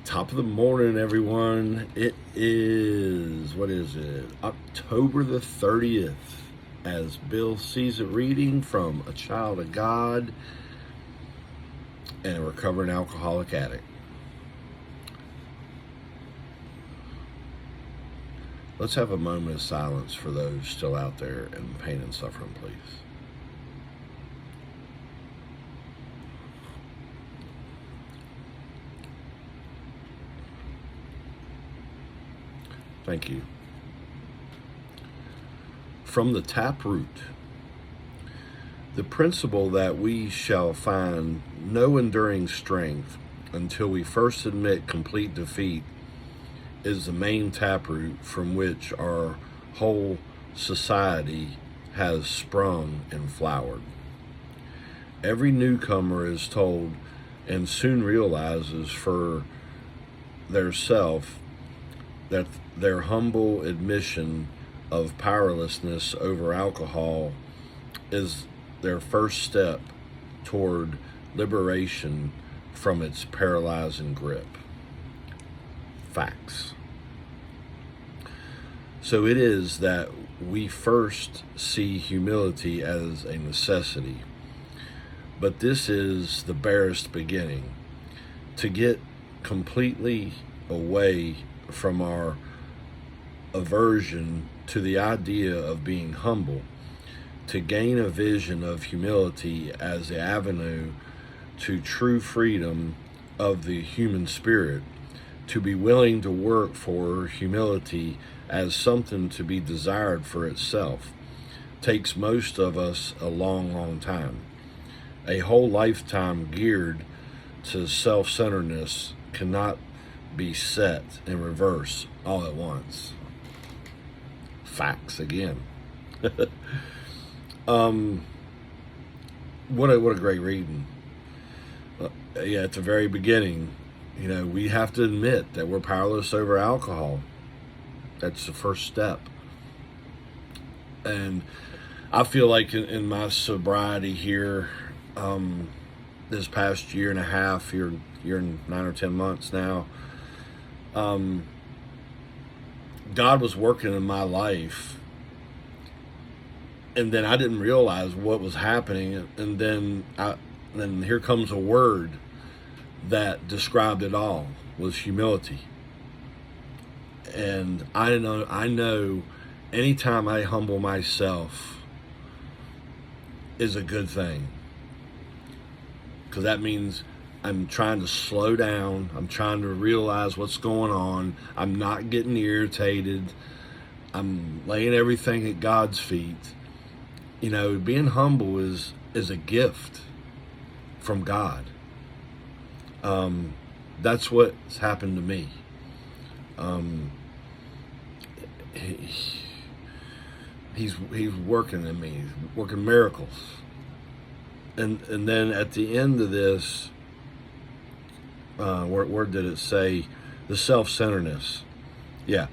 Top of the morning, everyone. It is, what is it? October the 30th, as Bill sees it, reading from A Child of God and a recovering alcoholic addict. Let's have a moment of silence for those still out there in pain and suffering, please. Thank you. From the Taproot, the principle that we shall find no enduring strength until we first admit complete defeat is the main taproot from which our whole society has sprung and flowered. Every newcomer is told and soon realizes for their self that their humble admission of powerlessness over alcohol is their first step toward liberation from its paralyzing grip. Facts. So it is that we first see humility as a necessity, but this is the barest beginning. To get completely away from our aversion to the idea of being humble, to gain a vision of humility as the avenue to true freedom of the human spirit, to be willing to work for humility as something to be desired for itself, takes most of us a long time. A whole lifetime geared to self-centeredness cannot be set in reverse all at once. Facts again. What a great reading. Yeah, at the very beginning, we have to admit that we're powerless over alcohol. That's the first step. And I feel like in my sobriety here, this past year and a half, year and 9 or 10 months now, God was working in my life, and then I didn't realize what was happening, and then here comes a word that described it all, was humility. And I know anytime I humble myself is a good thing, because that means I'm trying to slow down. I'm trying to realize what's going on. I'm not getting irritated. I'm laying everything at God's feet. Being humble is a gift from God. That's what's happened to me. He's working in me. He's working miracles. And then at the end of this, where did it say? The self-centeredness. Yeah.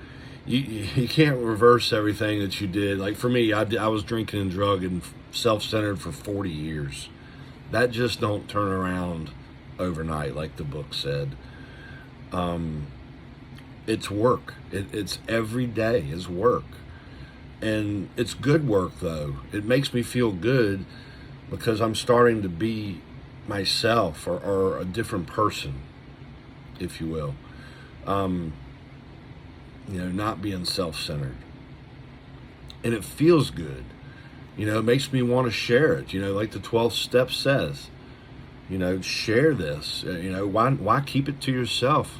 You can't reverse everything that you did. Like for me, I was drinking and drugging, self-centered for 40 years. That just don't turn around overnight, like the book said. It's work. It's every day is work. And it's good work, though. It makes me feel good because I'm starting to be myself, or a different person, if you will. Not being self-centered. And it feels good. It makes me want to share it. Like the 12th step says, share this. Why keep it to yourself?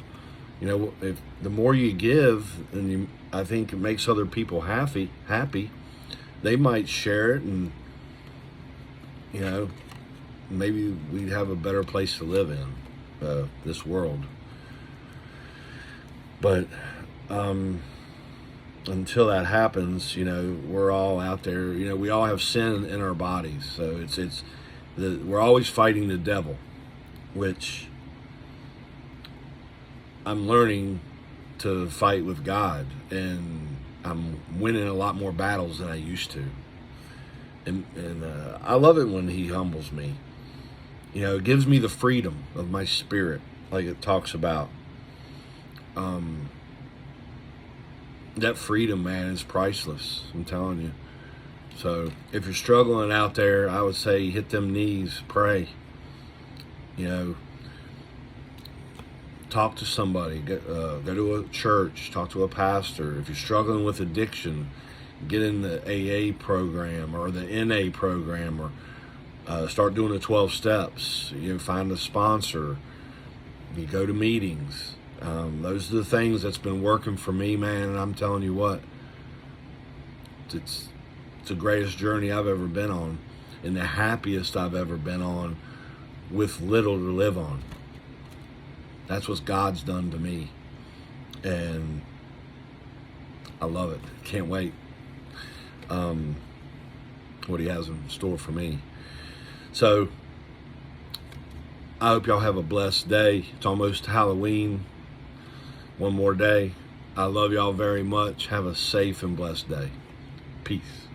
If the more you give, and I think it makes other people happy, they might share it, and maybe we'd have a better place to live in this world. But until that happens, we're all out there. We all have sin in our bodies, so we're always fighting the devil, which I'm learning to fight with God, and I'm winning a lot more battles than I used to. And I love it when He humbles me. It gives me the freedom of my spirit, like it talks about. That freedom, man, is priceless. I'm telling you. So if you're struggling out there, I would say hit them knees, pray. You know, talk to somebody, go to a church, talk to a pastor. If you're struggling with addiction, get in the AA program or the NA program, or start doing the 12 steps. You know, find a sponsor. You go to meetings. Those are the things that's been working for me, man. And I'm telling you what, it's the greatest journey I've ever been on, and the happiest I've ever been on, with little to live on. That's what God's done to me, and I love it. Can't wait what He has in store for me. So I hope y'all have a blessed day. It's almost Halloween. One more day. I love y'all very much. Have a safe and blessed day. Peace.